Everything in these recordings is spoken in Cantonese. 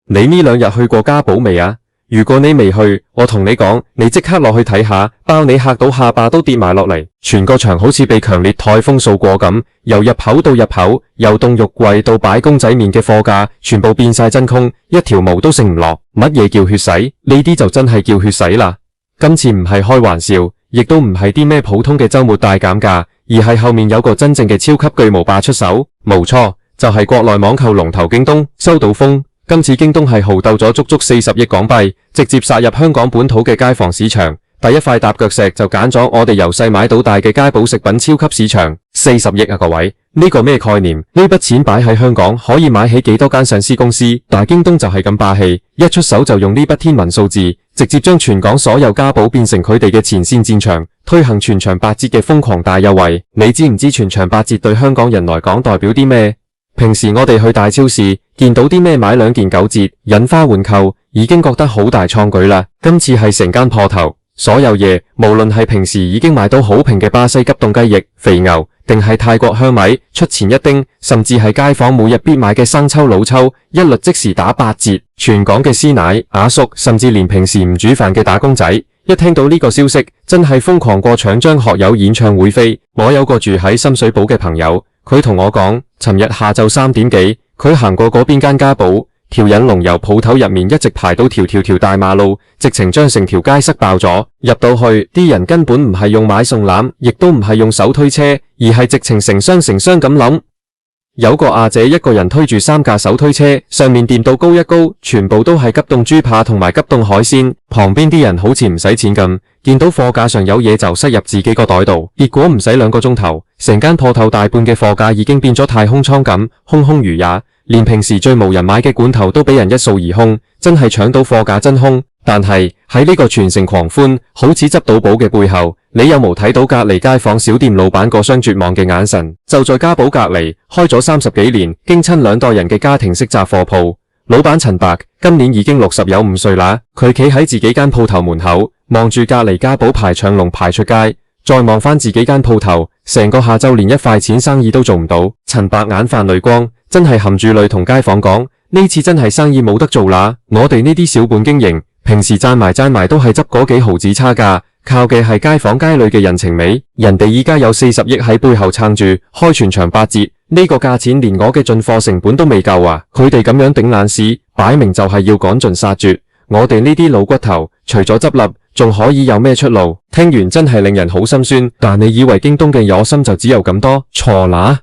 你呢兩日去過家寶未啊？如果你未去，我同你講，你即刻落去睇下，包你嚇到下巴都跌埋落嚟。全個場好似被強烈颱風掃過咁，由入口到入口，由凍肉櫃到擺公仔麵嘅貨架，全部變晒真空，一條毛都剩唔落。乜嘢叫血洗？呢啲就真係叫血洗啦！今次唔係開玩笑，亦都唔係啲咩普通嘅週末大減價，而係後面有個真正嘅超級巨無霸出手。冇錯，就係國內網購龍頭京東收到風。今次京東係豪鬥咗足足40億港幣，直接殺入香港本土嘅街坊市場。第一塊踏腳石就揀咗我哋由細買到大嘅佳寶食品超級市場，40億啊各位，呢個咩概念？呢筆錢擺喺香港可以買起幾多間上市公司，但京東就係咁霸氣，一出手就用呢筆天文數字，直接將全港所有家寶變成佢哋嘅前線戰場，推行全場8折嘅瘋狂大優惠。你知唔知全場8折對香港人來講代表啲咩？平時我哋去大超市見到啲咩買2件9折，引花換購，已經覺得好大創舉啦。今次係成間破頭，所有嘢無論係平時已經買到好平嘅巴西急凍雞翼、肥牛，定係泰國香米，出前一丁，甚至係街坊每日必買嘅生抽老抽，一律即時打8折。全港嘅師奶、阿叔，甚至連平時唔煮飯嘅打工仔，一聽到呢個消息，真係瘋狂過搶張學友演唱會飛。我有個住喺深水埗嘅朋友，佢同我講，尋日下晝3點幾，佢行過嗰邊間家寶，條人龍由鋪頭入面一直排到條大馬路，直情將成條街塞爆咗。入到去，啲人根本唔係用買餸籃，亦都唔係用手推車，而係直情成箱咁冧。有個阿姐一個人推住3架手推車，上面墊到高一高，全部都係急凍豬扒同埋急凍海鮮。旁邊啲人好似唔使錢咁，見到貨架上有嘢就塞入自己個袋度。結果唔使2個鐘頭，成間鋪頭大半嘅貨架已經變咗太空艙咁，空空如也。連平時最無人買嘅罐頭都俾人一掃而空，真係搶到貨架真空。但係喺呢個全城狂歡，好似執到寶嘅背後，你有冇睇到隔離街坊小店老闆嗰雙絕望嘅眼神？就在家寶隔離開咗30幾年，經親2代人嘅家庭式雜貨鋪，老闆陳伯今年已經60有5歲啦。佢企喺自己間鋪頭門口，望住隔離家寶排長龍排出街，再望翻自己間鋪頭，成個下晝連一塊錢生意都做唔到。陳伯眼泛淚光，真係含住淚同街坊講：呢次真係生意冇得做啦！我哋呢啲小本經營，平時賺埋都係執嗰幾毫子差價，靠嘅係街坊街裏嘅人情味。人哋依家有40億喺背後撐住，開全場8折，呢個價錢連我嘅進貨成本都未夠啊！佢哋咁樣頂爛市，擺明就係要趕盡殺絕。我哋呢啲老骨頭，除咗執笠，仲可以有咩出路？聽完真係令人好心酸。但你以為京東嘅野心就只有咁多？錯啦！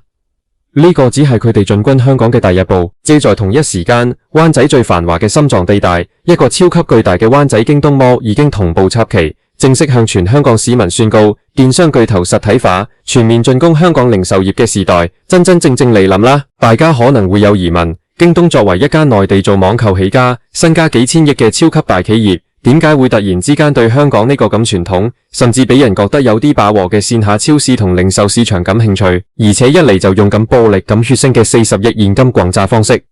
呢個只係佢哋進軍香港嘅第一步。借在同一時間，灣仔最繁華嘅心臟地帶，一個超級巨大嘅灣仔京東摩已經同步插旗，正式向全香港市民宣告，電商巨頭實體化，全面進攻香港零售業嘅時代，真正嚟臨啦！大家可能會有疑問，京東作為一間內地做網購起家，身家幾千億嘅超級大企業，點解會突然之間對香港呢個咁傳統，甚至俾人覺得有啲飽和嘅線下超市同零售市場感興趣，而且一嚟就用咁暴力咁血腥嘅40億現金轟炸方式？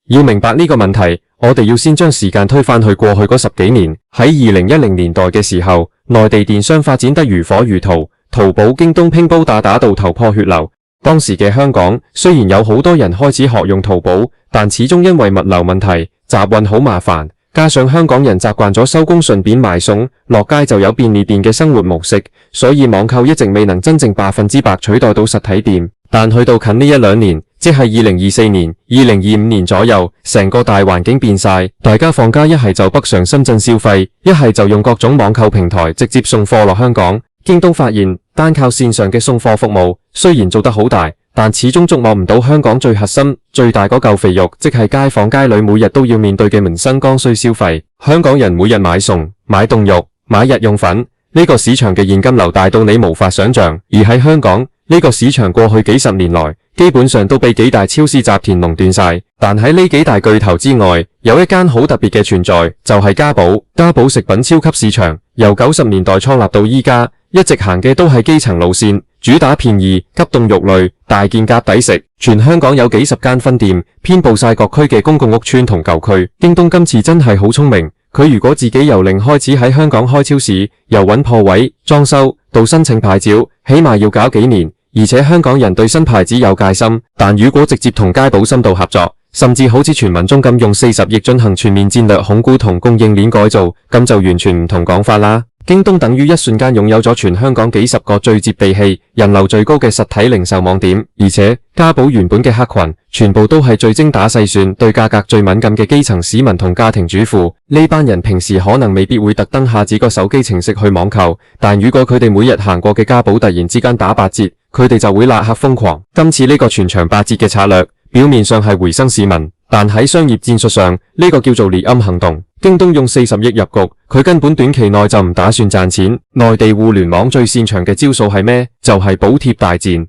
要明白呢個問題，我哋要先將時間推返去過去嗰10幾年。喺2010年代嘅時候，內地電商發展得如火如荼，淘寶、京東乒乓打到頭破血流。當時嘅香港雖然有好多人開始學用淘寶，但始終因為物流問題，集運好麻煩。加上香港人習慣咗收工順便買餸，落街就有便利店嘅生活模式，所以網購一直未能真正100%取代到實體店。但去到近呢1-2年，即係2024年、2025年左右，成個大環境變晒，大家放假一係就北上深圳消費，一係就用各種網購平台直接送貨落香港。京東發現，單靠線上嘅送貨服務雖然做得好大，但始終觸摸唔到香港最核心、最大嗰嚿肥肉，即係街坊街裏每日都要面對嘅民生剛需消費。香港人每日買餸、買凍肉、買日用品，呢個市場嘅現金流大到你無法想象。而喺香港，呢個市場過去幾十年來，基本上都被幾大超市集團壟斷晒。但喺呢幾大巨頭之外，有一間好特別嘅存在，就係家寶。家寶食品超級市場，由90年代創立到依家，一直行嘅都係基層路線，主打便宜、急凍肉類、大件夾抵食。全香港有幾十間分店，遍佈晒各區嘅公共屋邨同舊區。京東今次真係好聰明，佢如果自己由零開始喺香港開超市，由揾鋪位、裝修到申請牌照，起碼要搞幾年。而且香港人對新牌子有戒心，但如果直接同家寶深度合作，甚至好似傳聞中咁用40億進行全面戰略控股同供應鏈改造，咁就完全唔同講法啦。京東等於一瞬間擁有咗全香港幾十個最接地氣、人流最高嘅實體零售網點，而且家寶原本嘅客群全部都係最精打細算、對價格最敏感嘅基層市民同家庭主婦。呢班人平時可能未必會特登下載個手機程式去網購，但如果佢哋每日行過嘅家寶突然之間打8折，佢哋就會立刻瘋狂。今次呢個全場8折嘅策略，表面上係回生市民，但喺商業戰術上，呢個叫做獵暗行動。京東用40億入局，佢根本短期內就唔打算賺錢。內地互聯網最擅長嘅招數係咩？就係補貼大戰。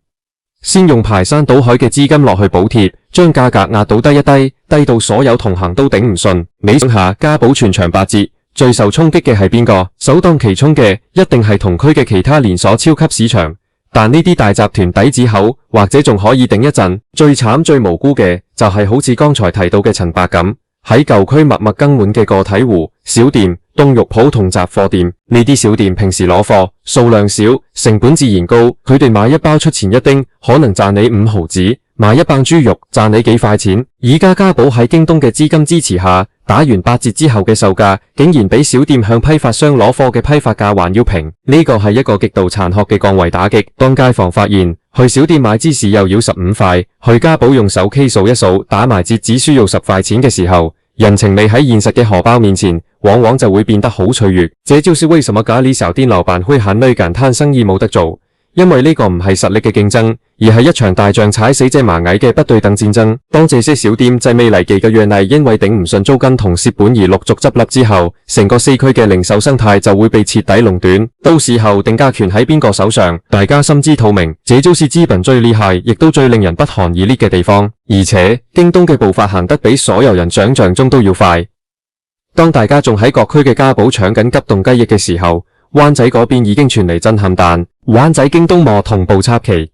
先用排山倒海嘅資金落去補貼，將價格壓到低一低，低到所有同行都頂唔順。你想下，家寶全場8折，最受衝擊嘅係邊個？首當其衝嘅一定係同區嘅其他連鎖超級市場。但呢啲大集團底子厚，或者仲可以頂一陣。最慘最無辜嘅就係好似剛才提到嘅陳伯咁，喺舊區默默耕耘嘅個體戶、小店、凍肉鋪同雜貨店。呢啲小店平時攞貨數量少，成本自然高，佢哋買一包出前一丁，可能賺你5毫子，買一磅豬肉賺你幾塊錢。而家家寶喺京東嘅資金支持下，打完8折之後嘅售價，竟然比小店向批發商攞貨嘅批發價還要平。呢個係一個極度殘酷嘅降維打擊。當街坊發現去小店買芝士又要15塊，去家寶用手機數一數，打埋折只需要10塊錢嘅時候，人情味喺現實嘅荷包面前，往往就會變得好脆弱。這就是為什麼咖喱小店老闆會喊累感嘆生意冇得做，因為呢個唔係實力嘅競爭，而係一場大象踩死隻螞蟻嘅不對等戰爭。當這些小店繼未嚟記嘅約例因為頂唔順租金同蝕本而陸續執笠之後，成個4區嘅零售生態就會被徹底壟斷。到時候定價權喺邊個手上，大家心知肚明。這就是資本最厲害，亦都最令人不寒而栗嘅地方。而且京東嘅步伐行得比所有人想象中都要快。當大家仲喺各區嘅家寶搶緊急凍雞翼嘅時候，灣仔嗰邊已經傳嚟震撼彈，灣仔京東摩同步插旗。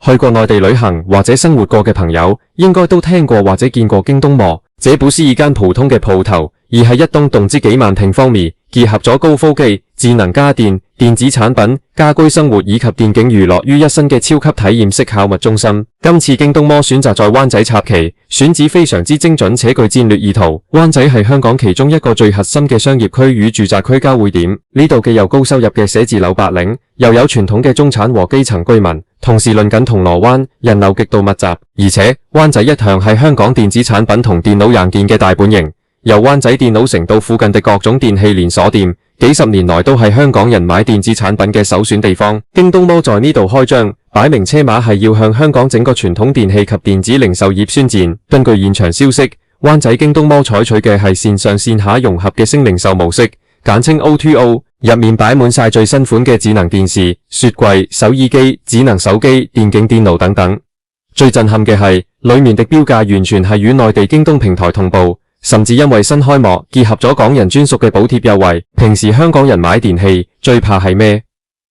去過內地旅行或者生活過嘅朋友，應該都聽過或者見過京東摩。這不是一間普通嘅鋪頭，而係一棟動資幾萬平方米，結合咗高科技、智能家電、電子產品、家居生活以及電競娛樂於一身嘅超級體驗式購物中心。今次京東摩選擇在灣仔插旗，選址非常之精準且具戰略意圖。灣仔係香港其中一個最核心嘅商業區與住宅區交匯點，呢度既有高收入嘅寫字樓白領，又有傳統嘅中產和基層居民，同時鄰近銅鑼灣，人流極度密集。而且灣仔一向係香港電子產品同電腦硬件嘅大本營，由灣仔電腦城到附近的各種電器連鎖店，幾十年來都係香港人買電子產品嘅首選地方。京東摩在呢度開張，擺明車馬係要向香港整個傳統電器及電子零售業宣戰。根據現場消息，灣仔京東摩採取嘅係線上線下融合嘅星零售模式，簡稱 O2O， 入面擺滿晒最新款嘅智能電視、雪櫃、手衣機、智能手機、電競電腦等等。最震撼嘅係，裏面的標價完全係與內地京東平台同步，甚至因為新開幕，結合咗港人專屬嘅補貼優惠。平時香港人買電器最怕係咩？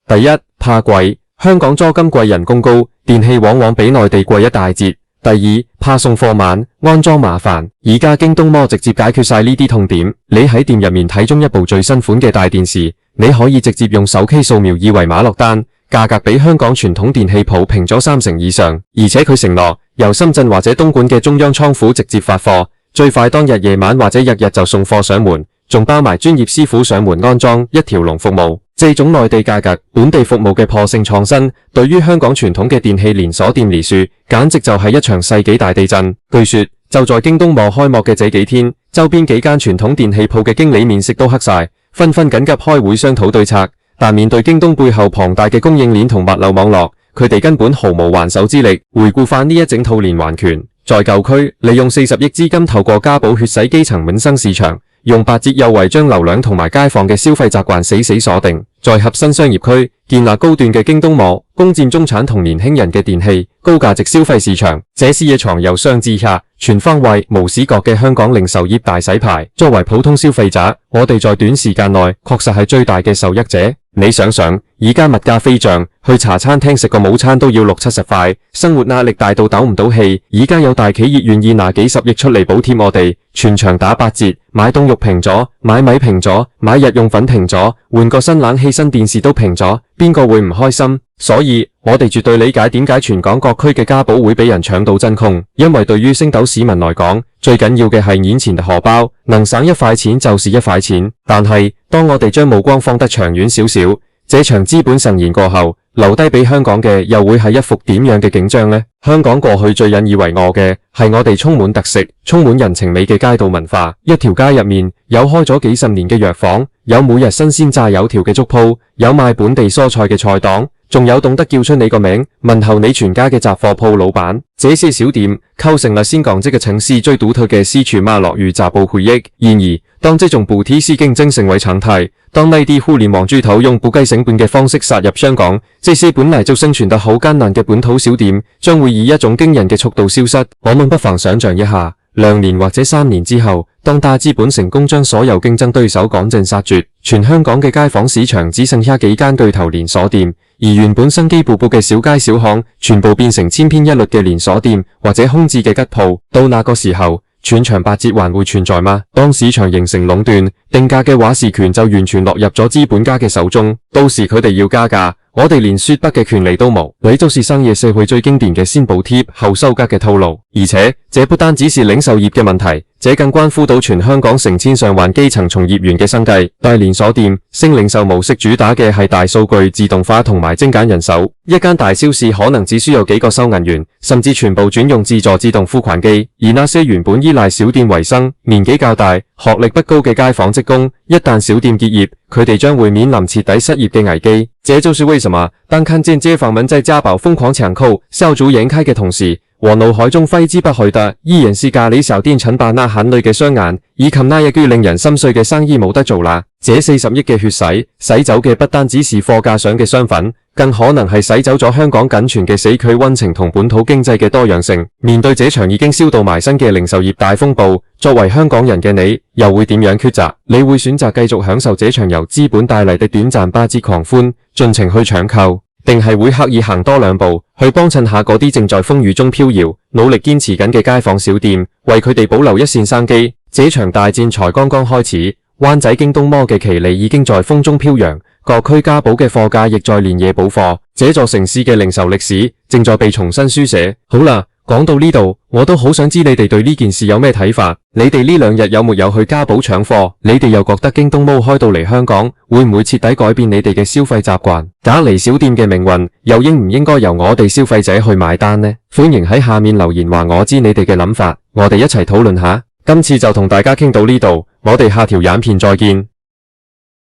第一，怕貴，香港租金貴，人工高，電器往往比內地貴一大截。第二，怕送貨慢，安裝麻煩。而家京東摩直接解決晒呢啲痛點。你喺店入面睇中一部最新款嘅大電視，你可以直接用手機掃描二維碼落單，價格比香港傳統電器鋪平咗30%以上。而且佢承諾由深圳或者東莞嘅中央倉庫直接發貨，最快當日夜晚或者日日就送貨上門，仲包埋專業師傅上門安裝，一條龍服務。這種內地價格、本地服務嘅破性創新，對於香港傳統嘅電器連鎖店嚟說，簡直就係一場世紀大地震。據說就在京東摩開幕嘅這幾天，周邊幾間傳統電器鋪嘅經理面色都黑晒，紛紛緊急開會商討對策。但面對京東背後龐大嘅供應鏈同物流網絡，佢哋根本毫無還手之力。回顧翻呢一整套連環拳，在舊區利用40億資金透過家寶血洗基層民生市場，用8折優惠將流量同埋街坊嘅消費習慣死死鎖定，在核心商業區建立高端嘅京東摩，攻佔中產同年輕人嘅電器高價值消費市場。這是一場由上至下全方位無死角嘅香港零售業大洗牌。作為普通消費者，我哋在短時間內確實係最大嘅受益者。你想想，而家物價飛漲，去茶餐廳食個午餐都要60-70塊，生活壓力大到抖唔到氣。而家有大企業願意拿幾十億出嚟補貼我哋，全場打8折，買凍肉平咗，買米平咗，買日用品平咗，換個新冷氣起身電視都平咗，邊個會唔開心？所以我哋絕對理解點解全港各區嘅家寶會俾人搶到真空，因為對於星斗市民來講，最緊要嘅係眼前荷包，能省一塊錢就是一塊錢。但係當我哋將目光放得長遠少少，這場資本盛宴過後，留低俾香港嘅又會係一幅點樣嘅景象呢？香港過去最引以為傲嘅係我哋充滿特色、充滿人情味嘅街道文化。一條街入面有開咗幾十年嘅藥房，有每日新鮮炸油條嘅粥鋪，有賣本地蔬菜嘅菜檔，仲有懂得叫出你個名、問候你全家嘅雜貨鋪老闆。這些小店構成了香港這個城市最獨特嘅私廚馬樂與雜報回憶。然而，當這種補貼式競爭成為常態，當呢啲互聯網巨頭用不計成本嘅方式殺入香港，這些本來就生存得好艱難嘅本土小店，將會以一種驚人嘅速度消失。我們不妨想象一下，2年或者3年之後，當大資本成功將所有競爭對手趕盡殺絕，全香港嘅街坊市場只剩下幾間巨頭連鎖店，而原本生機勃勃嘅小街小巷，全部變成千篇一律嘅連鎖店或者空置嘅吉鋪。到那個時候，全場八折還會存在嗎？當市場形成壟斷，定價嘅話事權就完全落入咗資本家嘅手中，到時佢哋要加價，我哋連說不嘅權利都冇。呢就是商業社會最經典嘅先補貼後收割嘅套路。而且這不單只是零售業嘅問題，這更關乎到全香港成千上萬基層從業員嘅生計。大連鎖店、星零售模式主打嘅係大數據、自動化同埋精簡人手。一間大超市可能只需要幾個收銀員，甚至全部轉用自助自動付款機。而那些原本依賴小店為生、年紀較大、學歷不高嘅街坊職工，一旦小店結業，佢哋將會面臨徹底失業嘅危機。這就是為什麼當看見街坊們在家寶瘋狂搶購、笑逐顏開嘅同時，我腦海中揮之不去的依然是咖喱小店陳爸那含淚嘅雙眼，以及那一句令人心碎嘅生意冇得做啦。這40億嘅血洗走嘅不單只是貨架上嘅商品，更可能係洗走咗香港僅存嘅死區溫情同本土經濟嘅多樣性。面對這場已經燒到埋身嘅零售業大風暴，作為香港人嘅你，又會點樣抉擇？你會選擇繼續享受這場由資本帶嚟嘅短暫巴之狂歡，盡情去搶購，定係會刻意行多2步，去幫襯下嗰啲正在風雨中飄搖、努力堅持緊嘅街坊小店，為佢哋保留一線生機？這場大戰才剛剛開始，灣仔京東摩嘅旗利已經在風中飄揚，各區家寶嘅貨架亦在連夜補貨，這座城市嘅零售歷史正在被重新書寫。好啦，講到呢度，我都好想知你哋對呢件事有咩睇法？你哋呢2日有沒有去家寶搶貨？你哋又覺得京東摩開到嚟香港，會唔會徹底改變你哋嘅消費習慣？隔離小店嘅命運，又應唔應該由我哋消費者去買單呢？歡迎喺下面留言話我知你哋嘅諗法，我哋一齊討論下。今次就同大家傾到呢度，我哋下條影片再見。